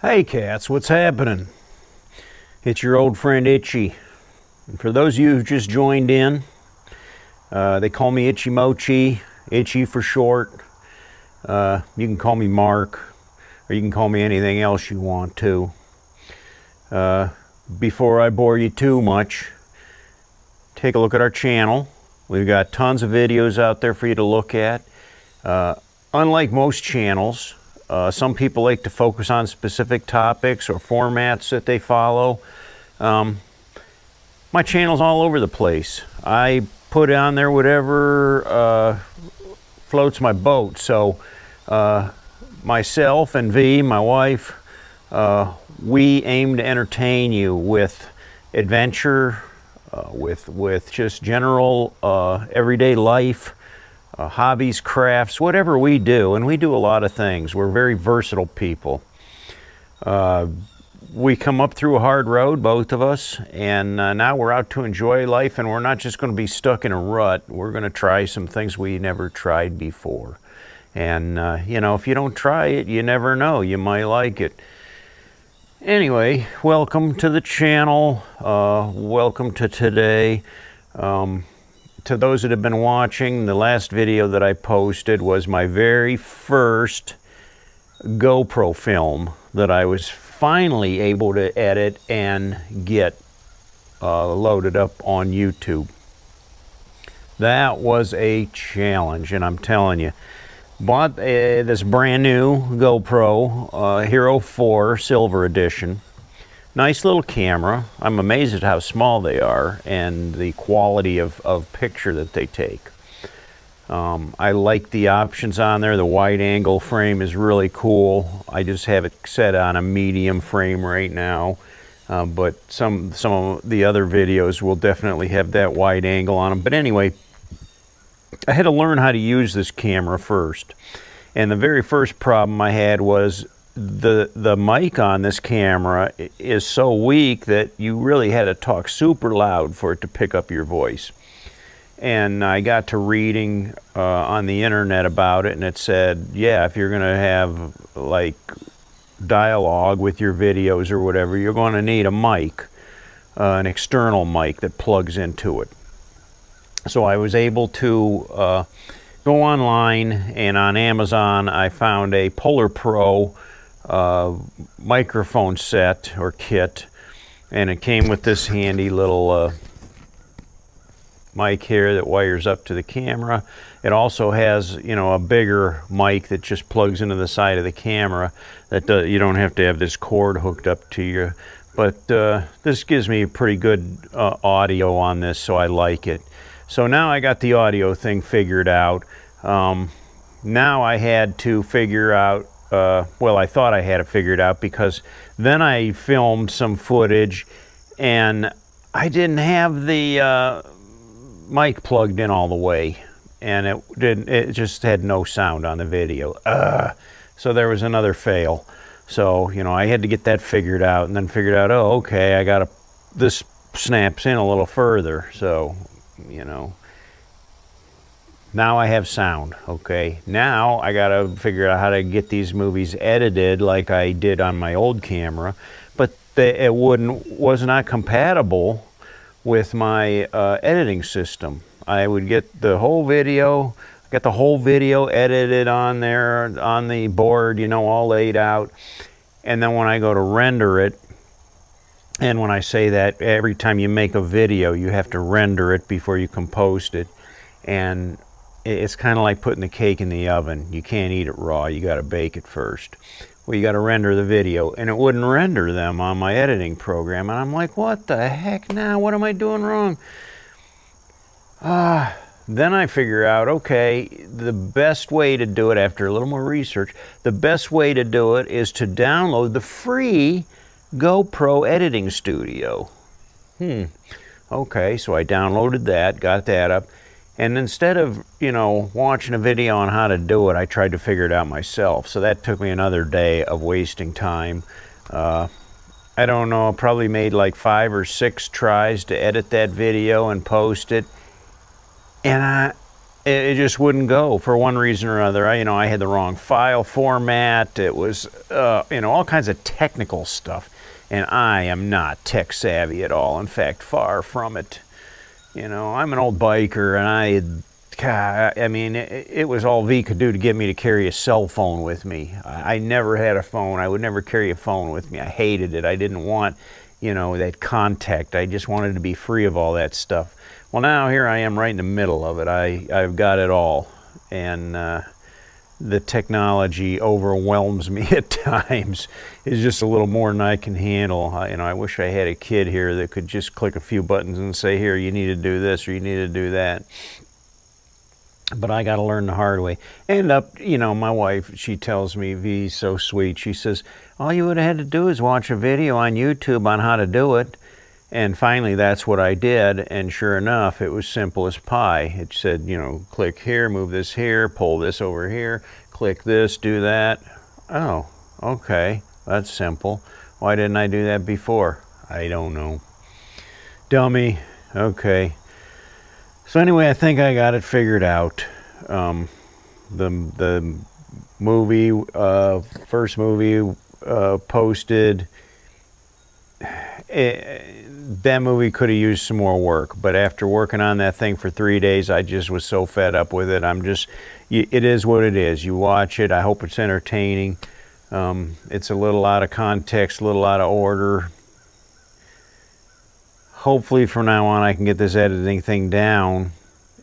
Hey cats, what's happening? It's your old friend Itchy. And for those of you who just joined in, they call me Itchymoche, Itchy for short. You can call me Mark, or you can call me anything else you want to. Before I bore you too much, take a look at our channel. We've got tons of videos out there for you to look at. Unlike most channels, some people like to focus on specific topics or formats that they follow. My channel's all over the place. I put on there whatever floats my boat. So myself and V, my wife, we aim to entertain you with adventure, with just general everyday life, hobbies, crafts, whatever we do, and we do a lot of things. We're very versatile people. We come up through a hard road, both of us, and now we're out to enjoy life, and we're not just going to be stuck in a rut. We're going to try some things we never tried before. And, you know, if you don't try it, you never know. You might like it. Anyway, welcome to the channel. Welcome to today. To those that have been watching, the last video that I posted was my very first GoPro film that I was finally able to edit and get loaded up on YouTube. That was a challenge, and I'm telling you. Bought this brand new GoPro Hero 4 Silver Edition. Nice little camera. I'm amazed at how small they are and the quality of picture that they take. I like the options on there. The wide angle frame is really cool. I just have it set on a medium frame right now. But some of the other videos will definitely have that wide angle on them. But anyway, I had to learn how to use this camera first. And the very first problem I had was the mic on this camera is so weak that you really had to talk super loud for it to pick up your voice. And I got to reading on the internet about it, and it said, yeah, if you're going to have like dialogue with your videos or whatever, you're going to need a mic, an external mic that plugs into it. So I was able to go online, and on Amazon I found a Polar Pro microphone set or kit, and it came with this handy little mic here that wires up to the camera. It also has, you know, a bigger mic that just plugs into the side of the camera. That you don't have to have this cord hooked up to you. But this gives me pretty good audio on this, so I like it. So now I got the audio thing figured out. Now I had to figure out, well, I thought I had it figured out, because then I filmed some footage and I didn't have the mic plugged in all the way, and it just had no sound on the video. So there was another fail. So, you know, I had to get that figured out, and then figured out, oh, okay, this snaps in a little further. So, you know, now I have sound. Okay, now I gotta figure out how to get these movies edited like I did on my old camera, but it was not compatible with my editing system. I would get the whole video, edited on there on the board, you know, all laid out, and then when I go to render it, and when I say that, every time you make a video, you have to render it before you can post it. And it's kind of like putting the cake in the oven. You can't eat it raw. You got to bake it first. Well, you got to render the video. And it wouldn't render them on my editing program. And I'm like, what the heck now? What am I doing wrong? Then I figure out, okay, the best way to do it, after a little more research, the best way to do it is to download the free GoPro Editing Studio. Okay, so I downloaded that, got that up, and instead of, you know, watching a video on how to do it, I tried to figure it out myself. So that took me another day of wasting time. I don't know, I probably made like 5 or 6 tries to edit that video and post it. And it just wouldn't go for one reason or another. I had the wrong file format. It was, all kinds of technical stuff. And I am not tech savvy at all. In fact, far from it. I'm an old biker, and it was all V could do to get me to carry a cell phone with me. I never had a phone. I would never carry a phone with me. I hated it. I didn't want, that contact. I just wanted to be free of all that stuff. Well, now here I am right in the middle of it. I've got it all. And the technology overwhelms me at times. It's just a little more than I can handle. I wish I had a kid here that could just click a few buttons and say, here, you need to do this or you need to do that. But I got to learn the hard way. My wife, she tells me, V's so sweet. She says, all you would have had to do is watch a video on YouTube on how to do it. And finally, that's what I did. And sure enough, it was simple as pie. It said, click here, move this here, pull this over here, click this, do that. Oh, okay, that's simple. Why didn't I do that before? I don't know. Dummy. Okay. So anyway, I think I got it figured out. The movie, first movie posted. That movie could have used some more work, but after working on that thing for 3 days, I just was so fed up with it. It is what it is. You watch it. I hope it's entertaining. It's a little out of context, a little out of order. Hopefully from now on I can get this editing thing down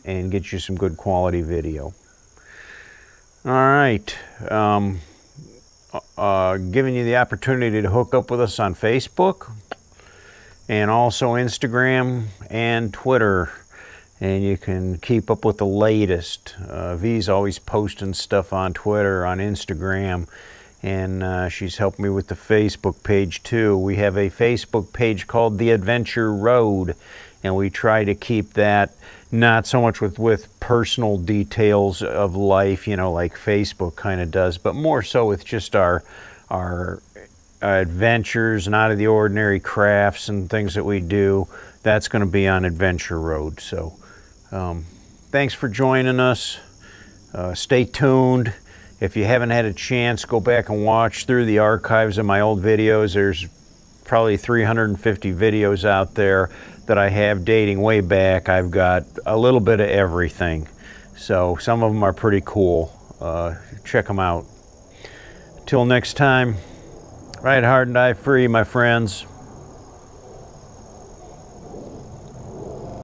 and get you some good quality video. All right. Giving you the opportunity to hook up with us on Facebook and also Instagram and Twitter. And you can keep up with the latest. V's always posting stuff on Twitter, on Instagram. And she's helped me with the Facebook page too. We have a Facebook page called The Adventure Road, and we try to keep that not so much with personal details of life, like Facebook kind of does, but more so with just our adventures and out of the ordinary crafts and things that we do. That's going to be on Adventure Road. So thanks for joining us. Stay tuned. If you haven't had a chance, go back and watch through the archives of my old videos. There's probably 350 videos out there that I have dating way back. I've got a little bit of everything. So some of them are pretty cool. Check them out. Till next time, ride hard and die free, my friends.